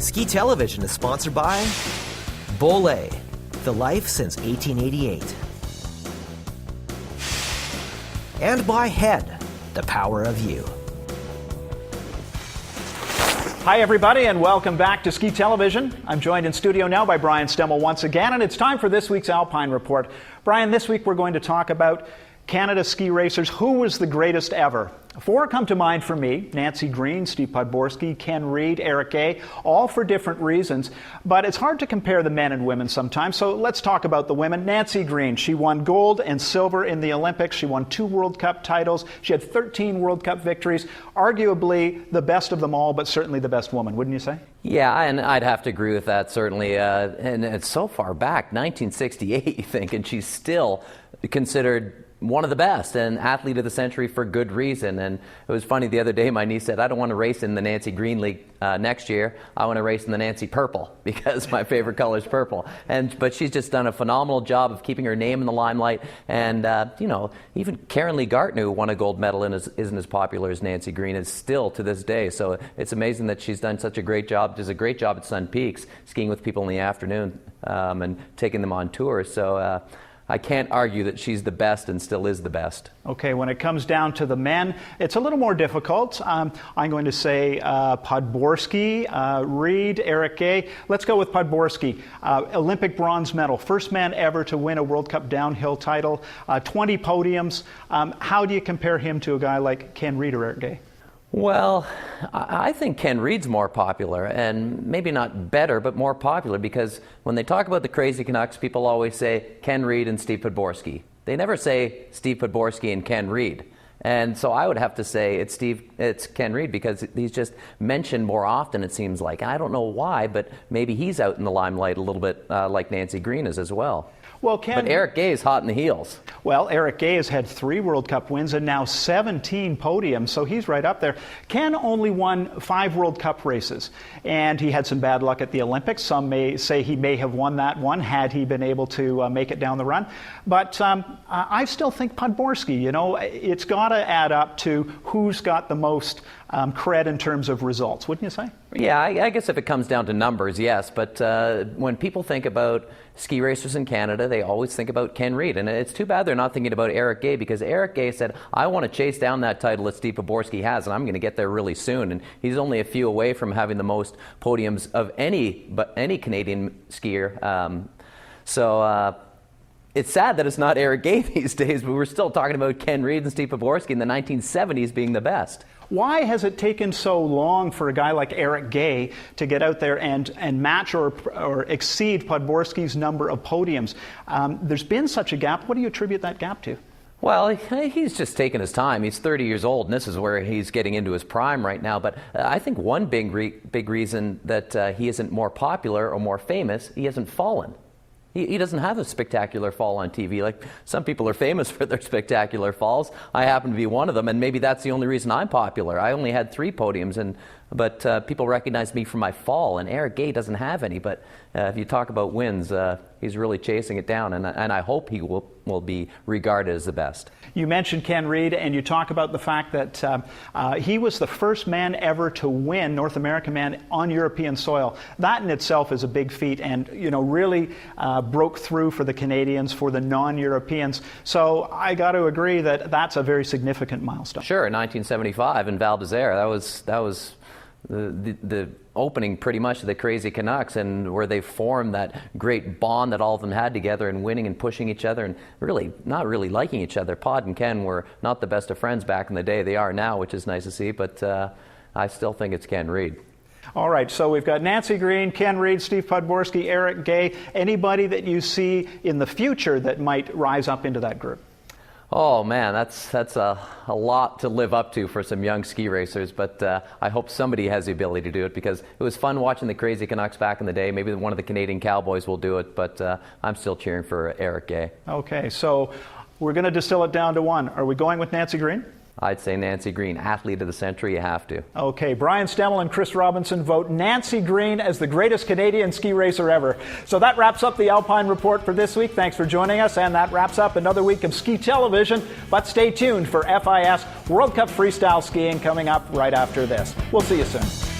Ski Television is sponsored by Bollé, the life since 1888. And by Head, the power of you. Hi everybody, and welcome back to Ski Television. I'm joined in studio now by Brian Stemmle once again, and it's time for this week's Alpine Report. Brian, this week we're going to talk about Canada's ski racers. Who was the greatest ever? Four come to mind for me: Nancy Greene, Steve Podborski, Ken Reid, Eric Gay, all for different reasons. But it's hard to compare the men and women sometimes, so let's talk about the women. Nancy Greene, she won gold and silver in the Olympics. She won 2 World Cup titles. She had 13 World Cup victories. Arguably the best of them all, but certainly the best woman, wouldn't you say? Yeah, and I'd have to agree with that, certainly. And it's so far back, 1968, you think, and she's still considered one of the best and athlete of the century for good reason. And it was funny, the other day my niece said, I don't want to race in the Nancy Greene League next year. I want to race in the Nancy Purple because my favorite color is purple. But she's just done a phenomenal job of keeping her name in the limelight. And even Karen Lee Gartner, who won a gold medal and isn't as popular as Nancy Greene, is still to this day. So it's amazing that she's done such a great job. Does a great job at Sun Peaks, skiing with people in the afternoon and taking them on tours. So I can't argue that she's the best and still is the best. Okay, when it comes down to the men, it's a little more difficult. I'm going to say Podborski, Reid, Eric Gay. Let's go with Podborski. Olympic bronze medal, first man ever to win a World Cup downhill title, 20 podiums. How do you compare him to a guy like Ken Reid or Eric Gay? Well, I think Ken Reid's more popular, and maybe not better, but more popular, because when they talk about the Crazy Canucks, people always say Ken Reid and Steve Podborski. They never say Steve Podborski and Ken Reid. And so I would have to say it's Ken Reid, because he's just mentioned more often, it seems like. I don't know why, but maybe he's out in the limelight a little bit like Nancy Greene is as well. Well, but Eric Gay is hot in the heels. Well, Eric Gay has had 3 World Cup wins and now 17 podiums, so he's right up there. Ken only won 5 World Cup races, and he had some bad luck at the Olympics. Some may say he may have won that one had he been able to make it down the run. But I still think Podborski, it's got to add up to who's got the most cred in terms of results, wouldn't you say? Yeah, I guess if it comes down to numbers, yes. But when people think about ski racers in Canada, they always think about Ken Reid. And it's too bad they're not thinking about Eric Gay, because Eric Gay said, I want to chase down that title that Steve Podborski has, and I'm going to get there really soon. And he's only a few away from having the most podiums of any Canadian skier. It's sad that it's not Eric Gay these days, but we're still talking about Ken Reid and Steve Podborski in the 1970s being the best. Why has it taken so long for a guy like Eric Gay to get out there and match or exceed Podborski's number of podiums? There's been such a gap. What do you attribute that gap to? Well, he's just taking his time. He's 30 years old, and this is where he's getting into his prime right now. But I think one big reason that he isn't more popular or more famous, he hasn't fallen. He doesn't have a spectacular fall on TV. Like, some people are famous for their spectacular falls. I happen to be one of them, and maybe that's the only reason I'm popular. I only had 3 podiums, but people recognize me for my fall, and Eric Gay doesn't have any. But if you talk about wins, he's really chasing it down, and I hope he will be regarded as the best. You mentioned Ken Reid, and you talk about the fact that he was the first man ever to win, North American man, on European soil. That in itself is a big feat, and really broke through for the Canadians, for the non-Europeans. So I got to agree that that's a very significant milestone. Sure, in 1975 in Val d'Isère, that was the opening pretty much of the Crazy Canucks, and where they formed that great bond that all of them had together, and winning and pushing each other and really not really liking each other. Pod and Ken were not the best of friends back in the day. They are now, which is nice to see, but I still think it's Ken Reid. All right, so we've got Nancy Greene, Ken Reid, Steve Podborski, Eric Gay. Anybody that you see in the future that might rise up into that group? Oh man, that's a lot to live up to for some young ski racers, but I hope somebody has the ability to do it, because it was fun watching the Crazy Canucks back in the day. Maybe one of the Canadian Cowboys will do it, but I'm still cheering for Eric Gay. Okay, so we're going to distill it down to one. Are we going with Nancy Greene? I'd say Nancy Greene, athlete of the century, you have to. Okay, Brian Stemmle and Chris Robinson vote Nancy Greene as the greatest Canadian ski racer ever. So that wraps up the Alpine Report for this week. Thanks for joining us, and that wraps up another week of Ski Television. But stay tuned for FIS World Cup Freestyle Skiing coming up right after this. We'll see you soon.